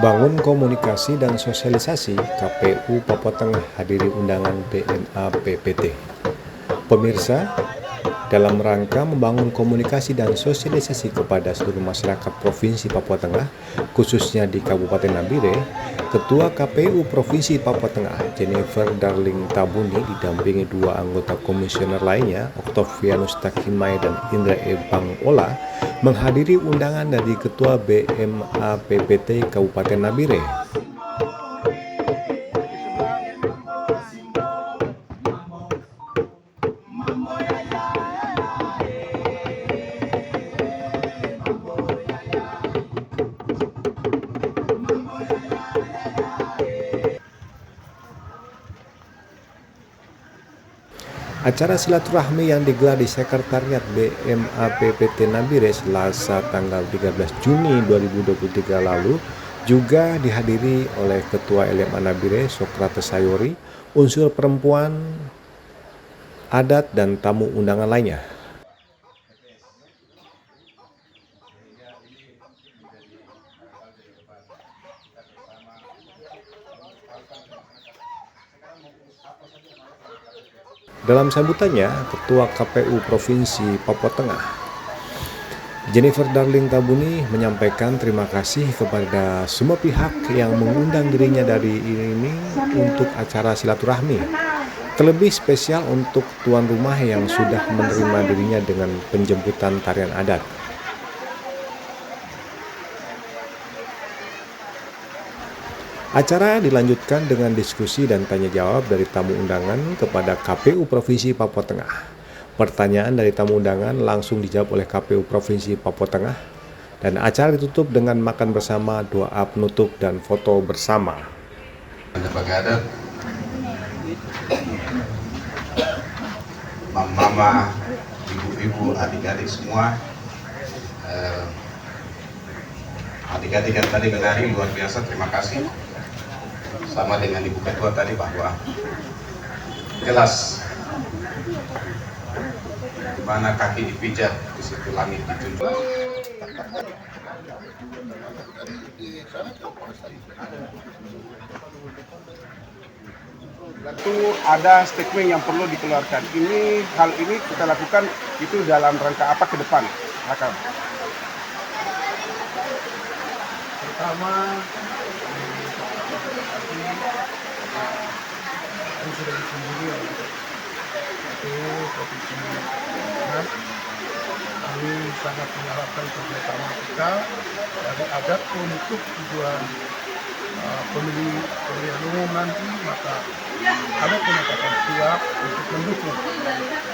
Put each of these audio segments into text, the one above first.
Bangun komunikasi dan sosialisasi KPU Papua Tengah hadiri undangan BMA PPT. Pemirsa, dalam rangka membangun komunikasi dan sosialisasi kepada seluruh masyarakat Provinsi Papua Tengah, khususnya di Kabupaten Nabire, Ketua KPU Provinsi Papua Tengah, Jennifer Darling Tabuni, didampingi dua anggota komisioner lainnya, Octavianus Takimai dan Indra Ebang Ola, menghadiri undangan dari Ketua BMA PPT Kabupaten Nabire. Acara silaturahmi yang digelar di Sekretariat BMA PPT Nabire Selasa tanggal 13 Juni 2023 lalu juga dihadiri oleh Ketua LMA Nabire Sokrates Sayori, unsur perempuan, adat, dan tamu undangan lainnya. Dalam sambutannya, Ketua KPU Provinsi Papua Tengah, Jennifer Darling Tabuni, menyampaikan terima kasih kepada semua pihak yang mengundang dirinya dari ini untuk acara silaturahmi. Terlebih spesial untuk tuan rumah yang sudah menerima dirinya dengan penjemputan tarian adat. Acara dilanjutkan dengan diskusi dan tanya jawab dari tamu undangan kepada KPU Provinsi Papua Tengah. Pertanyaan dari tamu undangan langsung dijawab oleh KPU Provinsi Papua Tengah, dan acara ditutup dengan makan bersama, doa penutup, dan foto bersama. Sebagai adat, mama, ibu-ibu, adik-adik semua, adik-adik yang tadi menari luar biasa, terima kasih. Sama dengan Ibu Ketua tadi bahwa jelas di mana kaki dipijat, di situ langit ditunjuk. Tentu ada statement yang perlu dikeluarkan. Hal ini kita lakukan itu dalam rangka apa ke depan? Akan. Pertama, ini sudah disembunyi oleh KPU Provinsi Tengah. Kami sangat mengharapkan kerjasama kita dari adat untuk tujuan pemilihan umum nanti, maka ada penyatakan siap untuk mendukung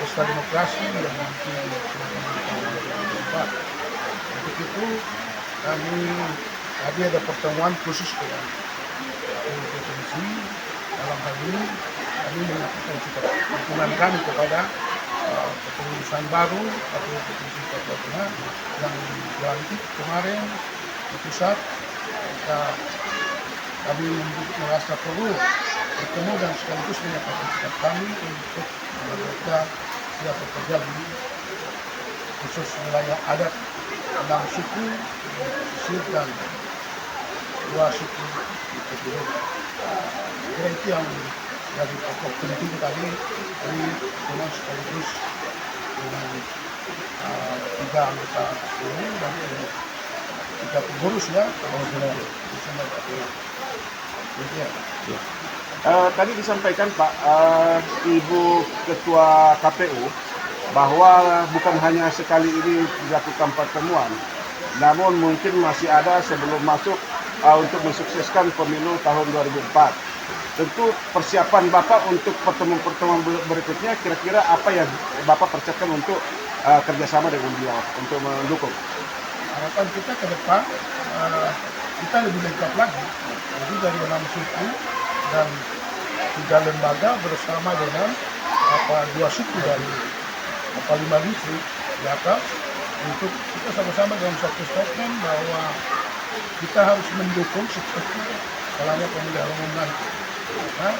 pesta demokrasi yang nanti tahun 2024. Untuk itu kami tadi ada pertemuan khusus dengan provinsi. Dalam hal ini kami menyatakan sikap dukungan kami kepada kepengurusan baru atau provinsi Papua Tengah yang dilantik kemarin di pusat. Kami merasa perlu bertemu dan sekaligus menyatakan sikap kami untuk mereka siap bekerja di khusus wilayah adat 6 suku pesisir dan 2 suku di Kediri. Kira itu yang dari pokok penting tadi kami memang sekaligus dengan 3 anggota ini dan 3 pengurus ya kalau bersama KPU. Tadi disampaikan Pak Ibu Ketua KPU bahwa bukan hanya sekali ini dilakukan pertemuan, namun mungkin masih ada sebelum masuk untuk mensukseskan pemilu tahun 2004. Tentu persiapan Bapak untuk pertemuan-pertemuan berikutnya, kira-kira apa yang Bapak persiapkan untuk kerjasama dengan beliau untuk mendukung? Harapan kita ke depan kita lebih lengkap lagi, jadi dari 6 suku dan 3 lembaga bersama dengan 2 suku dari 5 distrik di atas, untuk kita sama-sama dalam satu statement bahwa kita harus mendukung seperti jalannya pemilihan umum nanti. Nah,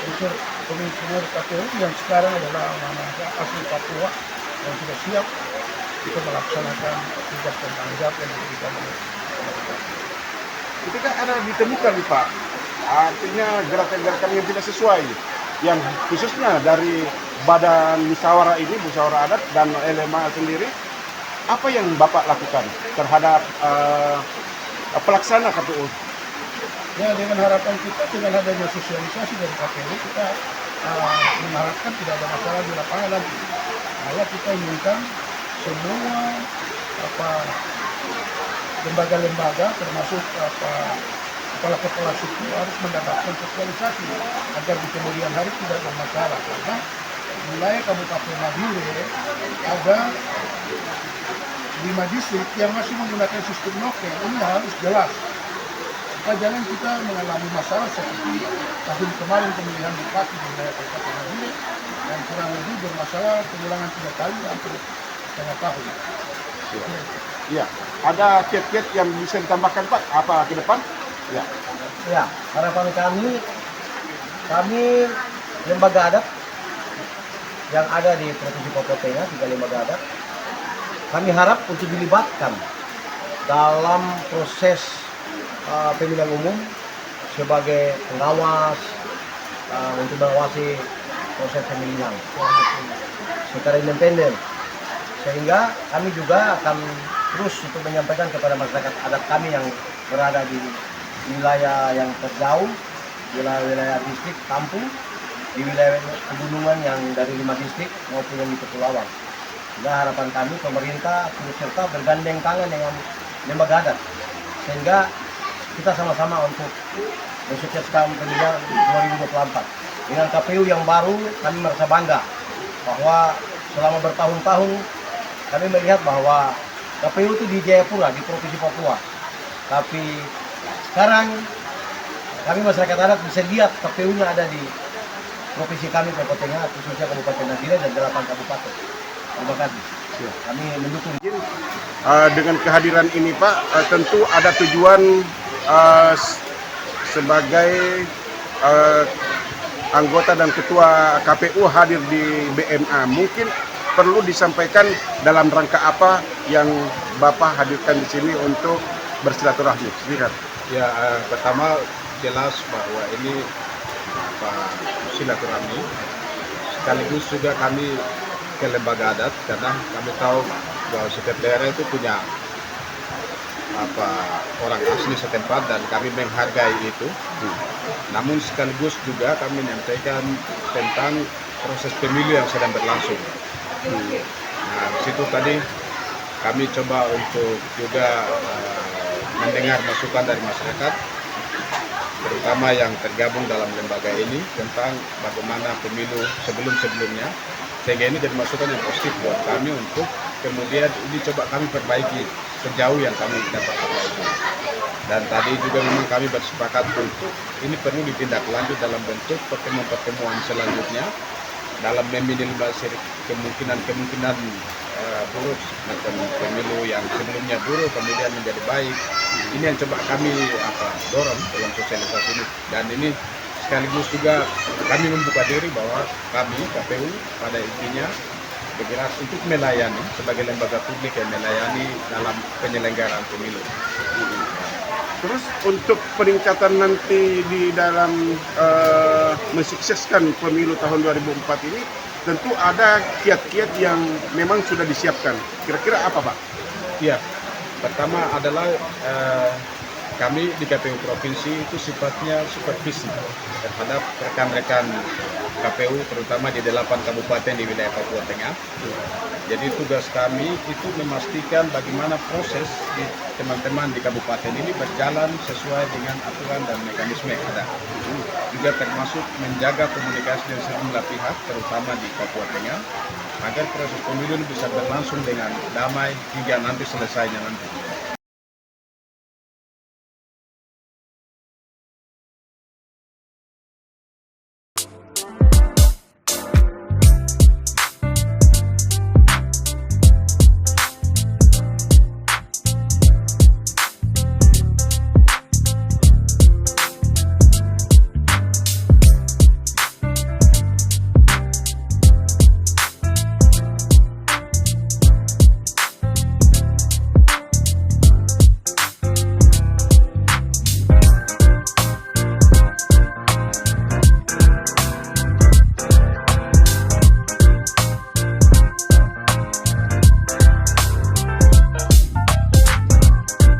unsur komisioner KPU yang sekarang adalah anak asli Papua yang sudah siap kita melaksanakan tugas dan tanggung jawab yang diberikan oleh pemerintah. ketika ada ditemukan Pak, artinya gerakan-gerakan yang tidak sesuai, yang khususnya dari badan musyawarah ini, musyawarah adat dan LMA sendiri, apa yang Bapak lakukan terhadap pelaksana KPU? Ya, dengan harapan kita, dengan adanya sosialisasi dari KPU, kita mengharapkan tidak ada masalah di lapangan nanti. Malah kita inginkan semua lembaga-lembaga, termasuk kepala-kepala suku harus mendapatkan sosialisasi agar di kemudian hari tidak ada masalah. Karena wilayah Kabupaten Nabire ada 5 distrik yang masih menggunakan sistem noken. Ini harus jelas. Supaya jangan kita mengalami masalah seperti tahun kemarin pemilihan bupati di wilayah Kabupaten Nabire dan kurang lebih bermasalah pengulangan 3 kali hampir setengah tahun. Iya, ada kiat-kiat yang bisa ditambahkan Pak, apa ke depan? Ya. Ya, harapan kami lembaga adat yang ada di Provinsi Papua Tengah, 3 lembaga adat, kami harap untuk dilibatkan dalam proses pemilihan umum sebagai pengawas untuk mengawasi proses pemilihan secara independen, sehingga kami juga akan terus untuk menyampaikan kepada masyarakat adat kami yang berada di wilayah yang terjauh, wilayah distrik kampung, di wilayah pegunungan yang dari 5 distrik maupun yang di kepulauan. Sehingga harapan kami pemerintah turut serta bergandeng tangan dengan lembaga adat, sehingga kita sama-sama untuk mensukseskan pemilihan 2024. Dengan KPU yang baru, kami merasa bangga bahwa selama bertahun-tahun kami melihat bahwa KPU itu di Jayapura, di Provinsi Papua. Tapi sekarang kami masyarakat adat bisa lihat KPU-nya ada di provinsi kami Papua Tengah, khususnya Kabupaten Nabire dan 8 kabupaten. Terima kasih. Kami mendukung. Dengan kehadiran ini Pak, tentu ada tujuan sebagai anggota dan ketua KPU hadir di BMA. Mungkin perlu disampaikan dalam rangka apa yang Bapak hadirkan di sini untuk bersilaturahmi. Silakan. Ya, pertama jelas bahwa ini silaturahmi, sekaligus juga kami ke lembaga adat karena kami tahu bahwa setiap daerah itu punya orang asli setempat dan kami menghargai itu. Namun sekaligus juga kami menyampaikan tentang proses pemilu yang sedang berlangsung. Nah, situ tadi kami coba untuk juga mendengar masukan dari masyarakat, terutama yang tergabung dalam lembaga ini tentang bagaimana pemilu sebelum-sebelumnya, sehingga ini jadi masukan yang positif buat kami untuk kemudian ini coba kami perbaiki sejauh yang kami dapat perbaiki. Dan tadi juga memang kami bersepakat untuk ini perlu ditindaklanjut dalam bentuk pertemuan-pertemuan selanjutnya dalam meminimalisir kemungkinan buruk macam pemilu yang sebelumnya buruk kemudian menjadi baik. Ini yang coba kami dorong dalam sosialisasi ini, dan ini sekaligus juga kami membuka diri bahwa kami KPU pada intinya bergerak untuk melayani sebagai lembaga publik yang melayani dalam penyelenggaraan pemilu. Terus untuk peningkatan nanti di dalam mensukseskan pemilu tahun 2004 ini, tentu ada kiat-kiat yang memang sudah disiapkan. Kira-kira apa Pak? Iya, pertama adalah kami di KPU Provinsi itu sifatnya supervisi terhadap rekan-rekan KPU terutama di 8 kabupaten di wilayah Papua Tengah. Jadi tugas kami itu memastikan bagaimana proses di teman-teman di kabupaten ini berjalan sesuai dengan aturan dan mekanisme yang ada. Juga termasuk menjaga komunikasi dengan sejumlah pihak terutama di Papua Tengah agar proses pemilu bisa berlangsung dengan damai hingga nanti selesainya nanti.